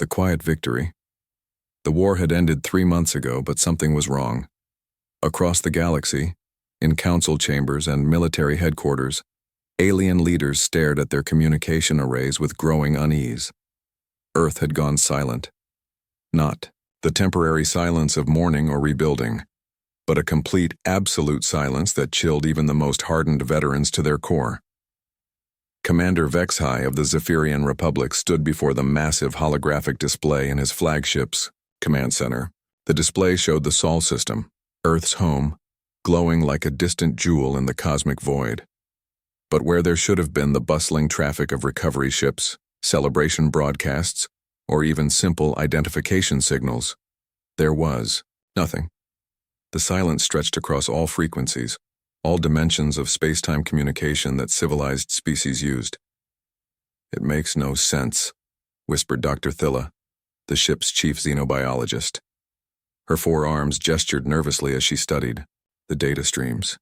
The quiet victory. The war had ended 3 months ago, but something was wrong. Across the galaxy, in council chambers and military headquarters, alien leaders stared at their communication arrays with growing unease. Earth had gone silent. Not the temporary silence of mourning or rebuilding, but a complete, absolute silence that chilled even the most hardened veterans to their core. Commander Vexhai of the Zephyrian Republic stood before the massive holographic display in his flagship's command center. The display showed the Sol system, Earth's home, glowing like a distant jewel in the cosmic void. But where there should have been the bustling traffic of recovery ships, celebration broadcasts, or even simple identification signals, there was nothing. The silence stretched across all frequencies, all dimensions of space-time communication that civilized species used. "It makes no sense," whispered Dr. Thilla, the ship's chief xenobiologist. Her 4 arms gestured nervously as she studied the data streams.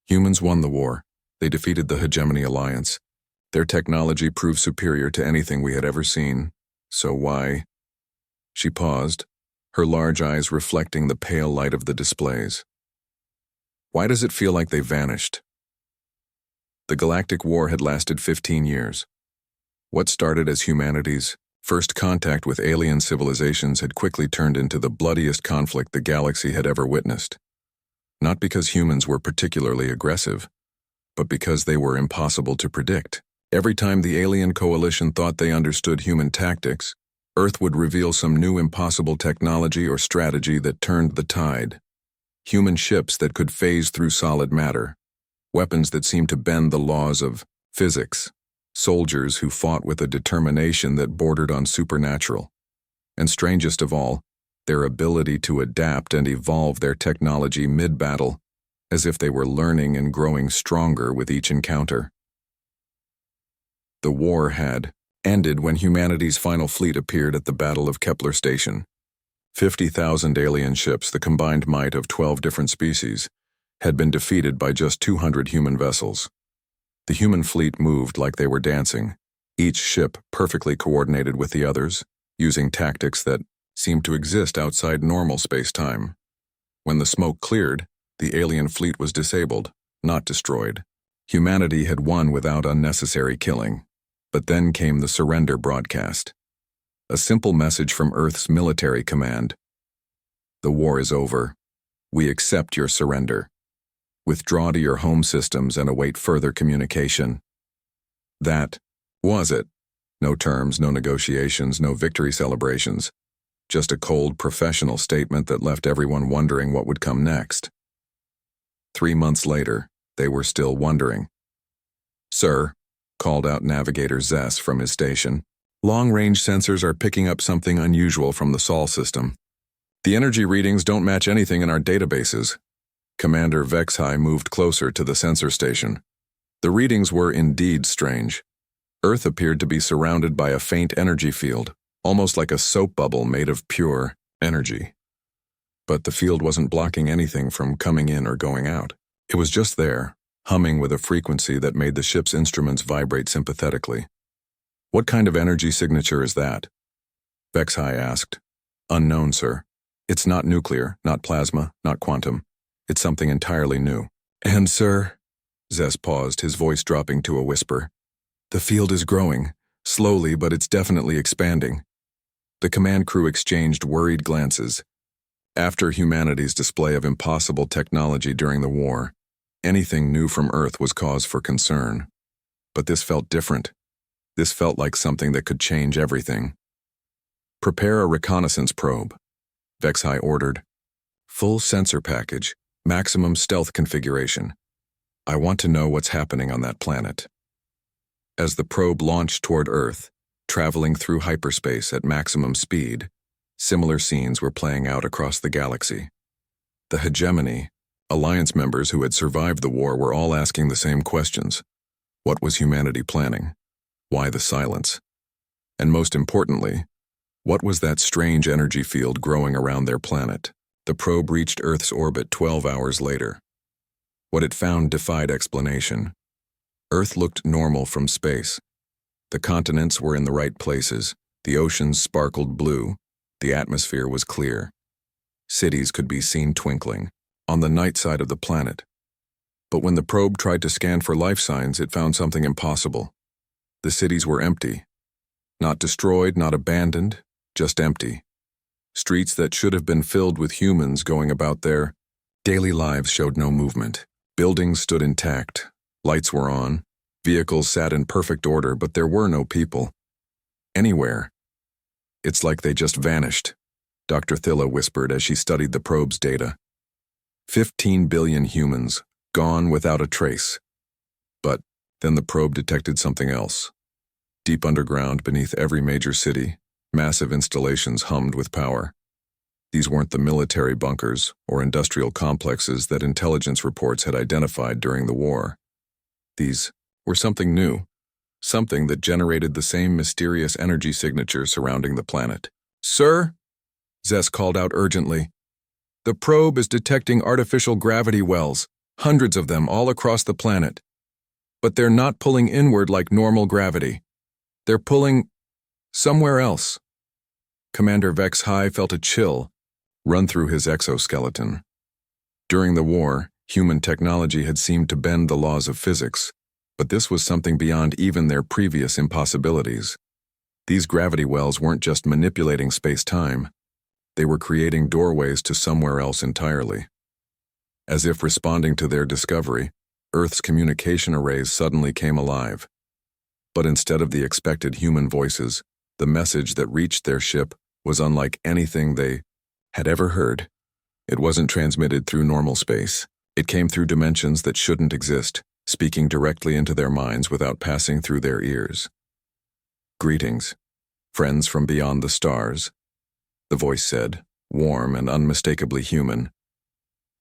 Humans won the war. They defeated the Hegemony Alliance. Their technology proved superior to anything we had ever seen. So why? She paused, her large eyes reflecting the pale light of the displays. Why does it feel like they vanished? The Galactic War had lasted 15 years. What started as humanity's first contact with alien civilizations had quickly turned into the bloodiest conflict the galaxy had ever witnessed. Not because humans were particularly aggressive, but because they were impossible to predict. Every time the alien coalition thought they understood human tactics, Earth would reveal some new impossible technology or strategy that turned the tide. Human ships that could phase through solid matter, weapons that seemed to bend the laws of physics, soldiers who fought with a determination that bordered on supernatural, and strangest of all, their ability to adapt and evolve their technology mid-battle, as if they were learning and growing stronger with each encounter. The war had ended when humanity's final fleet appeared at the Battle of Kepler Station. 50,000 alien ships, the combined might of 12 different species, had been defeated by just 200 human vessels. The human fleet moved like they were dancing, each ship perfectly coordinated with the others, using tactics that seemed to exist outside normal space-time. When the smoke cleared, the alien fleet was disabled, not destroyed. Humanity had won without unnecessary killing. But then came the surrender broadcast. A simple message from Earth's military command. "The war is over. We accept your surrender. Withdraw to your home systems and await further communication." That was it. No terms, no negotiations, no victory celebrations. Just a cold, professional statement that left everyone wondering what would come next. 3 months later, they were still wondering. "Sir," called out Navigator Zess from his station, "long-range sensors are picking up something unusual from the Sol system. The energy readings don't match anything in our databases." Commander Vexhai moved closer to the sensor station. The readings were indeed strange. Earth appeared to be surrounded by a faint energy field, almost like a soap bubble made of pure energy. But the field wasn't blocking anything from coming in or going out. It was just there, humming with a frequency that made the ship's instruments vibrate sympathetically. "What kind of energy signature is that?" Vexhai asked. "Unknown, sir. It's not nuclear, not plasma, not quantum. It's something entirely new." "And, sir," Zess paused, his voice dropping to a whisper, "the field is growing, slowly, but it's definitely expanding." The command crew exchanged worried glances. After humanity's display of impossible technology during the war, anything new from Earth was cause for concern. But this felt different. This felt like something that could change everything. "Prepare a reconnaissance probe," Vexhai ordered. "Full sensor package, maximum stealth configuration. I want to know what's happening on that planet." As the probe launched toward Earth, traveling through hyperspace at maximum speed, similar scenes were playing out across the galaxy. The Hegemony, Alliance members who had survived the war, were all asking the same questions. What was humanity planning? Why the silence? And most importantly, what was that strange energy field growing around their planet? The probe reached Earth's orbit 12 hours later. What it found defied explanation. Earth looked normal from space. The continents were in the right places, The oceans sparkled blue, the atmosphere was clear. Cities could be seen twinkling, on the night side of the planet. But when the probe tried to scan for life signs, it found something impossible. The cities were empty. Not destroyed, not abandoned, just empty. Streets that should have been filled with humans going about their daily lives showed no movement. Buildings stood intact. Lights were on. Vehicles sat in perfect order, but there were no people. Anywhere. It's like they just vanished, Dr. Thilla whispered as she studied the probe's data. 15 billion humans, gone without a trace. But then the probe detected something else. Deep underground, beneath every major city, massive installations hummed with power. These weren't the military bunkers or industrial complexes that intelligence reports had identified during the war. These were something new, something that generated the same mysterious energy signature surrounding the planet. "Sir," Zess called out urgently, "the probe is detecting artificial gravity wells, hundreds of them all across the planet. But they're not pulling inward like normal gravity. They're pulling somewhere else." Commander Vex High felt a chill run through his exoskeleton. During the war, human technology had seemed to bend the laws of physics, but this was something beyond even their previous impossibilities. These gravity wells weren't just manipulating space-time. They were creating doorways to somewhere else entirely. As if responding to their discovery, Earth's communication arrays suddenly came alive. But instead of the expected human voices, the message that reached their ship was unlike anything they had ever heard. It wasn't transmitted through normal space. It came through dimensions that shouldn't exist, speaking directly into their minds without passing through their ears. "Greetings, friends from beyond the stars," the voice said, warm and unmistakably human,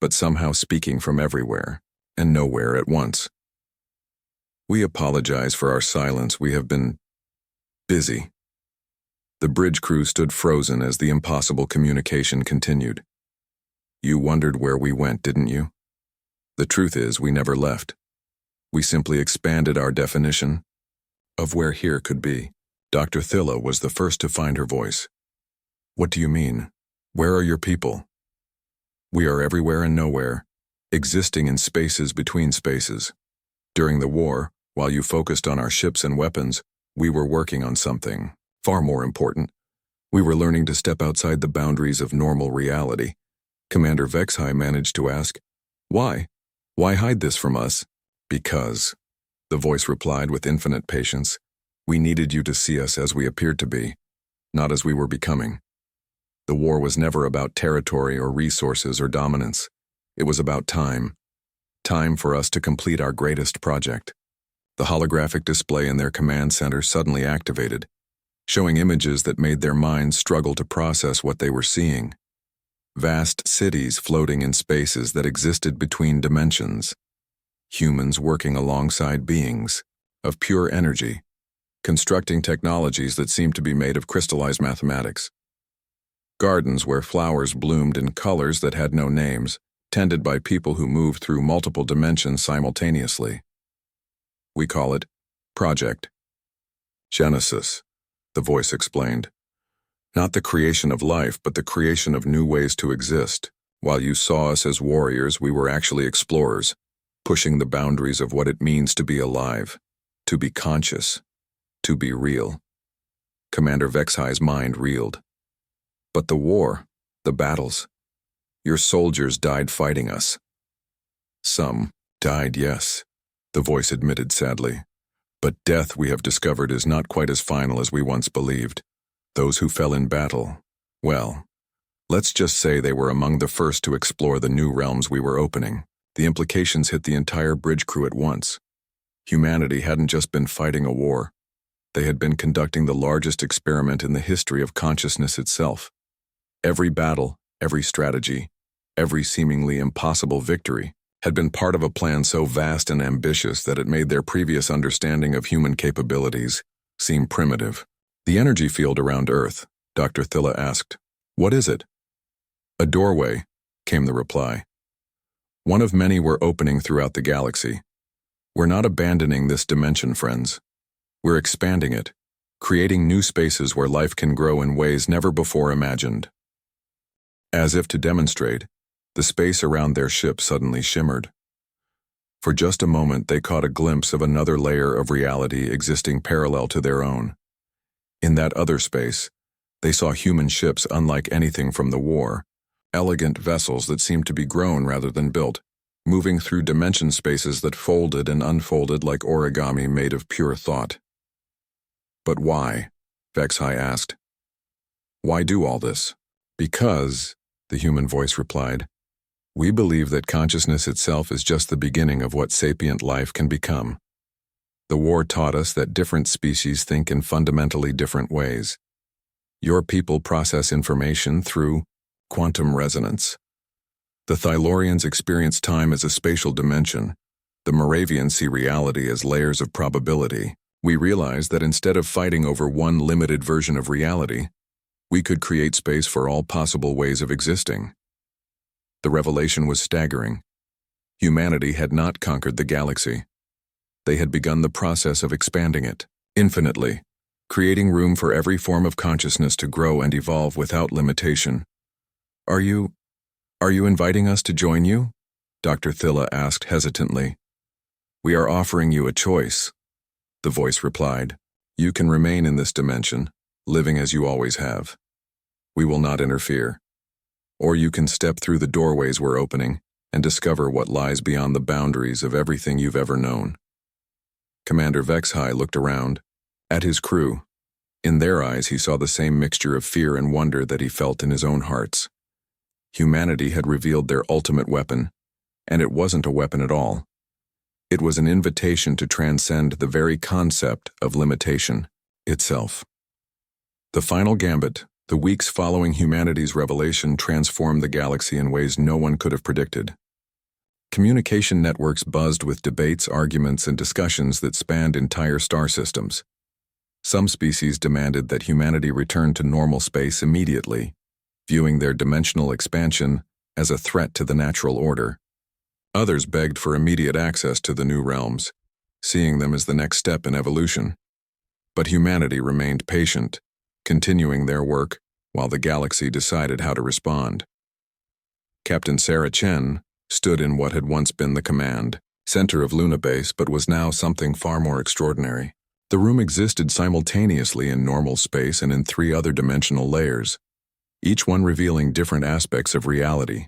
but somehow speaking from everywhere and nowhere at once. "We apologize for our silence. We have been busy." The bridge crew stood frozen as the impossible communication continued. "You wondered where we went, didn't you? The truth is, we never left. We simply expanded our definition of where here could be." Dr. Thilla was the first to find her voice. "What do you mean? Where are your people?" "We are everywhere and nowhere, existing in spaces between spaces. During the war, while you focused on our ships and weapons, we were working on something far more important. We were learning to step outside the boundaries of normal reality." Commander Vexhai managed to ask, "Why? Why hide this from us?" "Because," the voice replied with infinite patience, "we needed you to see us as we appeared to be, not as we were becoming. The war was never about territory or resources or dominance. It was about time. Time for us to complete our greatest project." The holographic display in their command center suddenly activated, showing images that made their minds struggle to process what they were seeing. Vast cities floating in spaces that existed between dimensions. Humans working alongside beings of pure energy, constructing technologies that seemed to be made of crystallized mathematics. Gardens where flowers bloomed in colors that had no names, tended by people who moved through multiple dimensions simultaneously. "We call it Project Genesis," the voice explained. "Not the creation of life, but the creation of new ways to exist. While you saw us as warriors, we were actually explorers, pushing the boundaries of what it means to be alive, to be conscious, to be real." Commander Vexhai's mind reeled. "But the war, the battles, your soldiers died fighting us." "Some died, yes," the voice admitted sadly. "But death, we have discovered, is not quite as final as we once believed. Those who fell in battle, well, let's just say they were among the first to explore the new realms we were opening." The implications hit the entire bridge crew at once. Humanity hadn't just been fighting a war. They had been conducting the largest experiment in the history of consciousness itself. Every battle, every strategy, every seemingly impossible victory had been part of a plan so vast and ambitious that it made their previous understanding of human capabilities seem primitive. "The energy field around Earth," Dr. Thilla asked. "What is it?" "A doorway," came the reply. "One of many we're opening throughout the galaxy. We're not abandoning this dimension, friends. We're expanding it, creating new spaces where life can grow in ways never before imagined. As if to demonstrate, the space around their ship suddenly shimmered. For just a moment, they caught a glimpse of another layer of reality existing parallel to their own. In that other space, they saw human ships unlike anything from the war, elegant vessels that seemed to be grown rather than built, moving through dimension spaces that folded and unfolded like origami made of pure thought. But why? HFY asked. Why do all this? Because, the human voice replied, we believe that consciousness itself is just the beginning of what sapient life can become. The war taught us that different species think in fundamentally different ways. Your people process information through quantum resonance. The Thylorians experience time as a spatial dimension. The Moravians see reality as layers of probability. We realize that instead of fighting over one limited version of reality, we could create space for all possible ways of existing. The revelation was staggering. Humanity had not conquered the galaxy. They had begun the process of expanding it, infinitely, creating room for every form of consciousness to grow and evolve without limitation. Are you inviting us to join you? Dr. Thilla asked hesitantly. We are offering you a choice, the voice replied. You can remain in this dimension, living as you always have. We will not interfere. Or you can step through the doorways we're opening and discover what lies beyond the boundaries of everything you've ever known. Commander HFY looked around, at his crew. In their eyes he saw the same mixture of fear and wonder that he felt in his own hearts. Humanity had revealed their ultimate weapon, and it wasn't a weapon at all. It was an invitation to transcend the very concept of limitation itself. The Final Gambit, the weeks following humanity's revelation, transformed the galaxy in ways no one could have predicted. Communication networks buzzed with debates, arguments, and discussions that spanned entire star systems. Some species demanded that humanity return to normal space immediately, viewing their dimensional expansion as a threat to the natural order. Others begged for immediate access to the new realms, seeing them as the next step in evolution. But humanity remained patient, continuing their work while the galaxy decided how to respond. Captain Sarah Chen stood in what had once been the command center of Luna Base but was now something far more extraordinary. The room existed simultaneously in normal space and in 3 other dimensional layers, each one revealing different aspects of reality.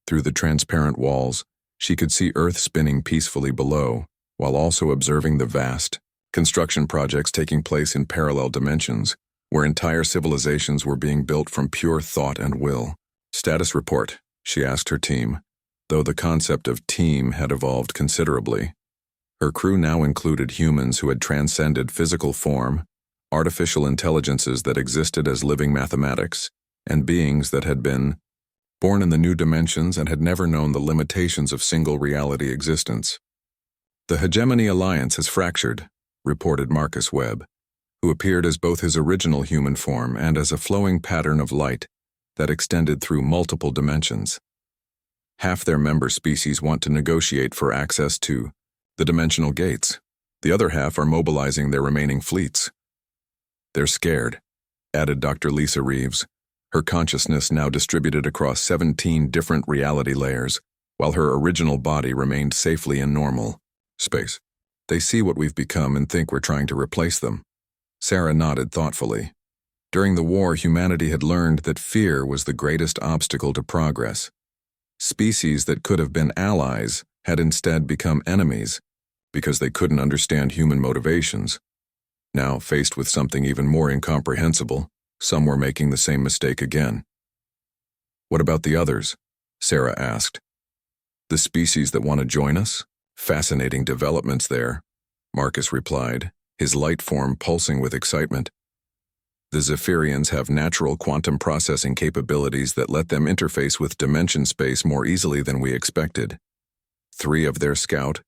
Through the transparent walls, she could see Earth spinning peacefully below, while also observing the vast construction projects taking place in parallel dimensions, where entire civilizations were being built from pure thought and will. Status report, she asked her team, though the concept of team had evolved considerably. Her crew now included humans who had transcended physical form, artificial intelligences that existed as living mathematics, and beings that had been born in the new dimensions and had never known the limitations of single reality existence. The Hegemony Alliance has fractured, reported Marcus Webb, who appeared as both his original human form and as a flowing pattern of light that extended through multiple dimensions. Half their member species want to negotiate for access to the dimensional gates. The other half are mobilizing their remaining fleets. They're scared, added Dr. Lisa Reeves, her consciousness now distributed across 17 different reality layers, while her original body remained safely in normal space. They see what we've become and think we're trying to replace them. Sarah nodded thoughtfully. During the war, humanity had learned that fear was the greatest obstacle to progress. Species that could have been allies had instead become enemies because they couldn't understand human motivations. Now, faced with something even more incomprehensible, some were making the same mistake again. What about the others? Sarah asked. The species that want to join us? Fascinating developments there, Marcus replied, his light form pulsing with excitement. The Zephyrians have natural quantum processing capabilities that let them interface with dimension space more easily than we expected. 3 of their scout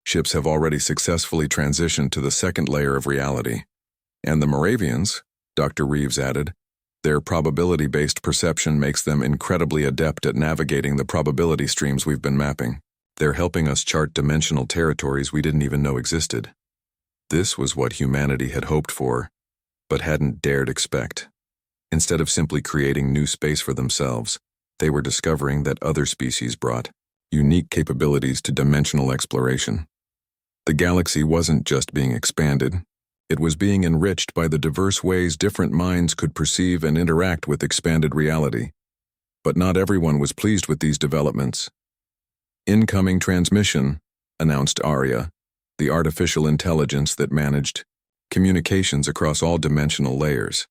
ships have already successfully transitioned to the second layer of reality. And the Moravians, Dr. Reeves added, their probability-based perception makes them incredibly adept at navigating the probability streams we've been mapping. They're helping us chart dimensional territories we didn't even know existed. This was what humanity had hoped for, but hadn't dared expect. Instead of simply creating new space for themselves, they were discovering that other species brought unique capabilities to dimensional exploration. The galaxy wasn't just being expanded, it was being enriched by the diverse ways different minds could perceive and interact with expanded reality. But not everyone was pleased with these developments. "Incoming transmission," announced Arya, the artificial intelligence that managed communications across all dimensional layers.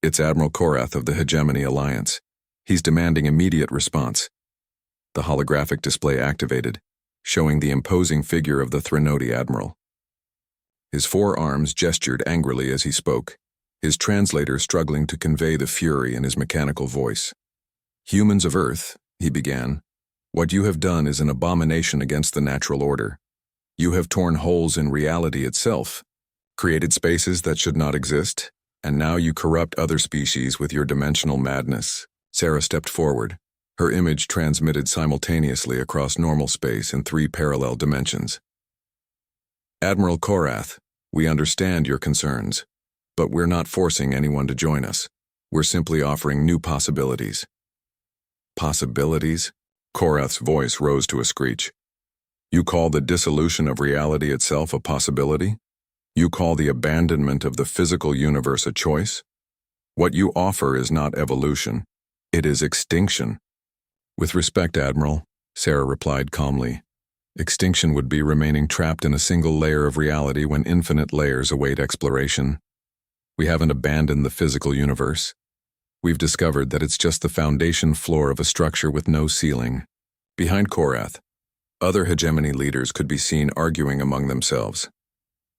"It's Admiral Korath of the Hegemony Alliance. He's demanding immediate response." The holographic display activated, showing the imposing figure of the Threnody Admiral. His four arms gestured angrily as he spoke, his translator struggling to convey the fury in his mechanical voice. "Humans of Earth," he began, "what you have done is an abomination against the natural order. You have torn holes in reality itself, created spaces that should not exist, and now you corrupt other species with your dimensional madness." Sarah stepped forward. Her image transmitted simultaneously across normal space in 3 parallel dimensions. "Admiral Korath, we understand your concerns, but we're not forcing anyone to join us. We're simply offering new possibilities." "Possibilities?" Korath's voice rose to a screech. "You call the dissolution of reality itself a possibility? You call the abandonment of the physical universe a choice? What you offer is not evolution. It is extinction." "With respect, Admiral," Sarah replied calmly, "extinction would be remaining trapped in a single layer of reality when infinite layers await exploration. We haven't abandoned the physical universe. We've discovered that it's just the foundation floor of a structure with no ceiling." Behind Korath, other hegemony leaders could be seen arguing among themselves.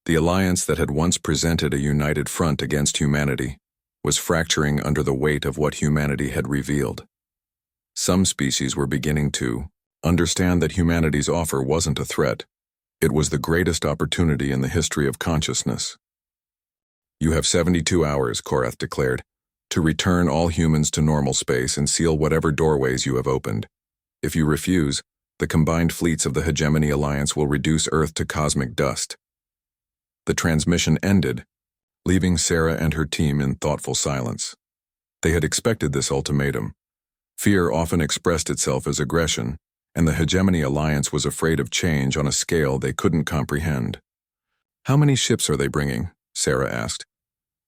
The alliance that had once presented a united front against humanity was fracturing under the weight of what humanity had revealed. Some species were beginning to understand that humanity's offer wasn't a threat. It was the greatest opportunity in the history of consciousness. "You have 72 hours, Korath declared, to return all humans to normal space and seal whatever doorways you have opened. If you refuse, the combined fleets of the Hegemony Alliance will reduce Earth to cosmic dust." The transmission ended, leaving Sarah and her team in thoughtful silence. They had expected this ultimatum. Fear often expressed itself as aggression, and the Hegemony Alliance was afraid of change on a scale they couldn't comprehend. "How many ships are they bringing?" Sarah asked.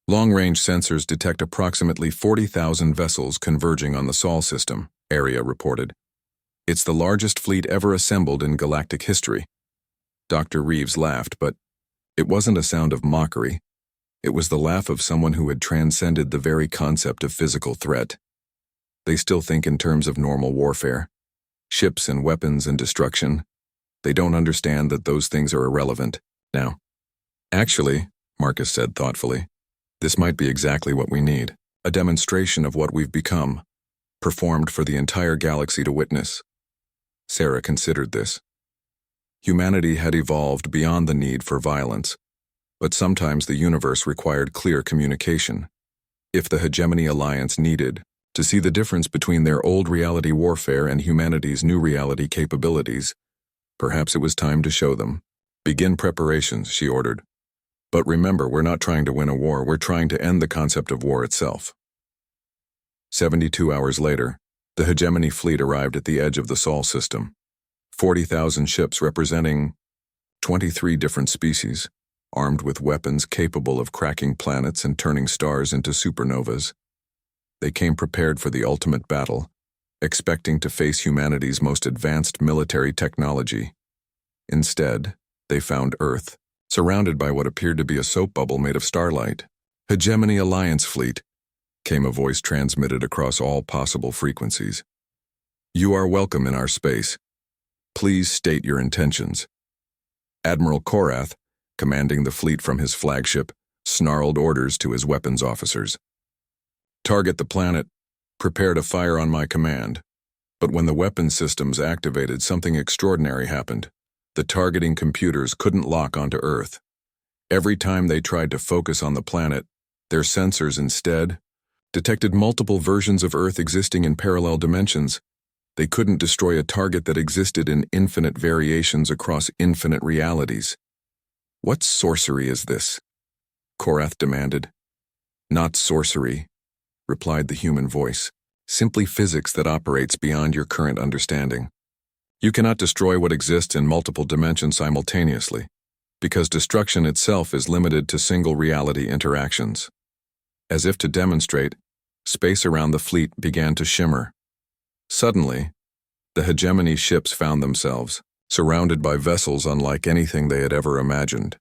"Long-range sensors detect approximately 40,000 vessels converging on the Sol system," Arya reported. "It's the largest fleet ever assembled in galactic history." Dr. Reeves laughed, but it wasn't a sound of mockery. It was the laugh of someone who had transcended the very concept of physical threat. They still think in terms of normal warfare. Ships and weapons and destruction. They don't understand that those things are irrelevant now. "Actually," Marcus said thoughtfully, "this might be exactly what we need. A demonstration of what we've become, performed for the entire galaxy to witness." Sarah considered this. Humanity had evolved beyond the need for violence, but sometimes the universe required clear communication. If the Hegemony Alliance needed to see the difference between their old reality warfare and humanity's new reality capabilities, perhaps it was time to show them. "Begin preparations," she ordered. "But remember, we're not trying to win a war, we're trying to end the concept of war itself." 72 hours later, the Hegemony fleet arrived at the edge of the Sol system. 40,000 ships representing 23 different species, armed with weapons capable of cracking planets and turning stars into supernovas. They came prepared for the ultimate battle, expecting to face humanity's most advanced military technology. Instead, they found Earth, surrounded by what appeared to be a soap bubble made of starlight. "Hegemony Alliance fleet," came a voice transmitted across all possible frequencies. "You are welcome in our space. Please state your intentions." Admiral Korath, commanding the fleet from his flagship, snarled orders to his weapons officers. "Target the planet. Prepare to fire on my command." But when the weapons systems activated, something extraordinary happened. The targeting computers couldn't lock onto Earth. Every time they tried to focus on the planet, their sensors instead detected multiple versions of Earth existing in parallel dimensions. They couldn't destroy a target that existed in infinite variations across infinite realities. "What sorcery is this?" Korath demanded. Not sorcery, replied the human voice. Simply physics that operates beyond your current understanding. You cannot destroy what exists in multiple dimensions simultaneously, because destruction itself is limited to single reality interactions. As if to demonstrate, space around the fleet began to shimmer. Suddenly, the hegemony ships found themselves surrounded by vessels unlike anything they had ever imagined.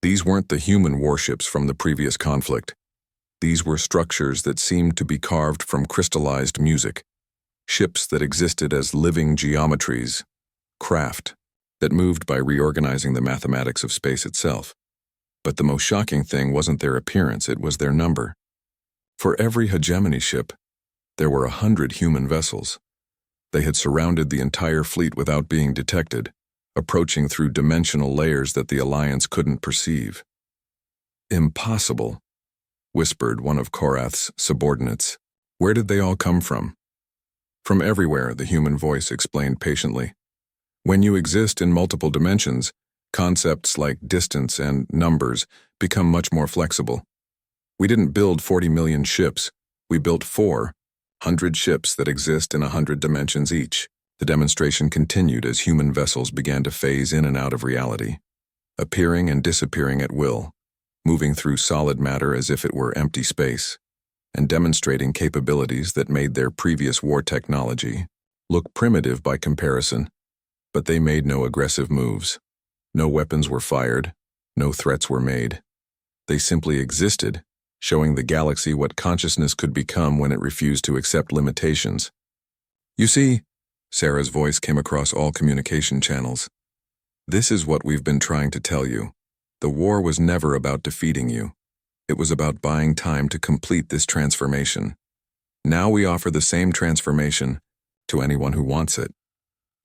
These weren't the human warships from the previous conflict. These were structures that seemed to be carved from crystallized music, ships that existed as living geometries, craft that moved by reorganizing the mathematics of space itself. But the most shocking thing wasn't their appearance, it was their number. For every hegemony ship, there were 100 human vessels. They had surrounded the entire fleet without being detected, approaching through dimensional layers that the Alliance couldn't perceive. Impossible, whispered one of Korath's subordinates. Where did they all come from? From everywhere, the human voice explained patiently. When you exist in multiple dimensions, concepts like distance and numbers become much more flexible. We didn't build 40 million ships, we built 400 ships that exist in 100 dimensions each. The demonstration continued as human vessels began to phase in and out of reality, appearing and disappearing at will, moving through solid matter as if it were empty space, and demonstrating capabilities that made their previous war technology look primitive by comparison. But they made no aggressive moves. No weapons were fired, no threats were made. They simply existed, showing the galaxy what consciousness could become when it refused to accept limitations. You see, Sarah's voice came across all communication channels. This is what we've been trying to tell you. The war was never about defeating you. It was about buying time to complete this transformation. Now we offer the same transformation to anyone who wants it.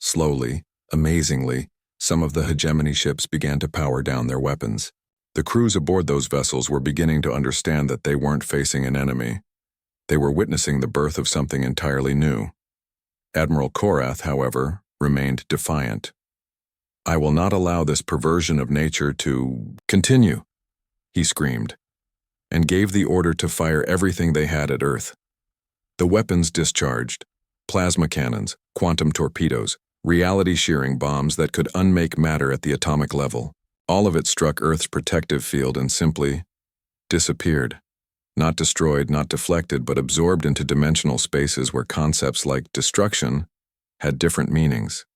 Slowly, amazingly, some of the hegemony ships began to power down their weapons. The crews aboard those vessels were beginning to understand that they weren't facing an enemy. They were witnessing the birth of something entirely new. Admiral Korath, however, remained defiant. I will not allow this perversion of nature to continue, he screamed, and gave the order to fire everything they had at Earth. The weapons discharged: plasma cannons, quantum torpedoes, reality-shearing bombs that could unmake matter at the atomic level. All of it struck Earth's protective field and simply disappeared. Not destroyed, not deflected, but absorbed into dimensional spaces where concepts like destruction had different meanings.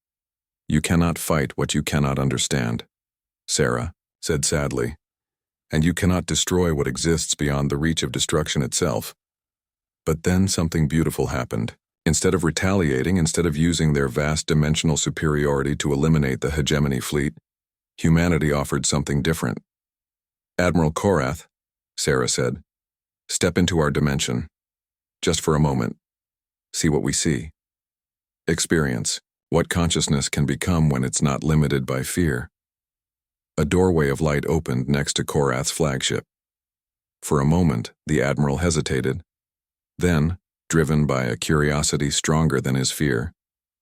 You cannot fight what you cannot understand, Sarah said sadly, and you cannot destroy what exists beyond the reach of destruction itself. But then something beautiful happened. Instead of retaliating, instead of using their vast dimensional superiority to eliminate the hegemony fleet, humanity offered something different. Admiral Korath, Sarah said, step into our dimension. Just for a moment. See what we see. Experience what consciousness can become when it's not limited by fear. A doorway of light opened next to Korath's flagship. For a moment, the Admiral hesitated. Then, driven by a curiosity stronger than his fear,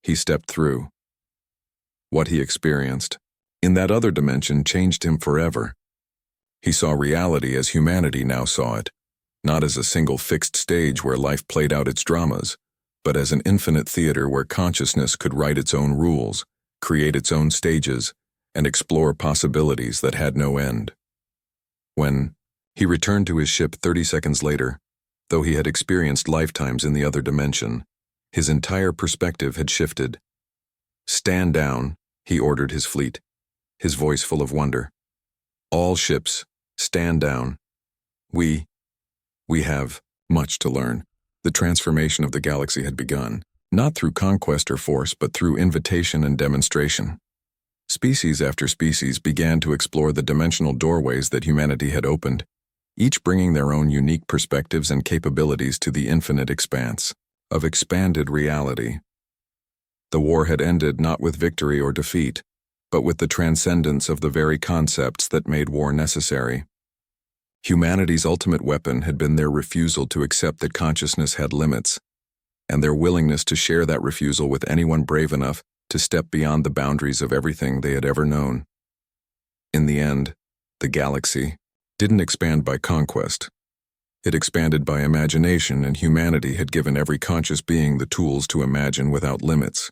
he stepped through. What he experienced in that other dimension changed him forever. He saw reality as humanity now saw it, not as a single fixed stage where life played out its dramas, but as an infinite theater where consciousness could write its own rules, create its own stages, and explore possibilities that had no end. When he returned to his ship 30 seconds later, though he had experienced lifetimes in the other dimension, his entire perspective had shifted. Stand down, he ordered his fleet, his voice full of wonder. All ships, stand down. We have much to learn. The transformation of the galaxy had begun, not through conquest or force, but through invitation and demonstration. Species after species began to explore the dimensional doorways that humanity had opened, each bringing their own unique perspectives and capabilities to the infinite expanse of expanded reality. The war had ended not with victory or defeat, but with the transcendence of the very concepts that made war necessary. Humanity's ultimate weapon had been their refusal to accept that consciousness had limits, and their willingness to share that refusal with anyone brave enough to step beyond the boundaries of everything they had ever known. In the end, the galaxy didn't expand by conquest. It expanded by imagination, and humanity had given every conscious being the tools to imagine without limits.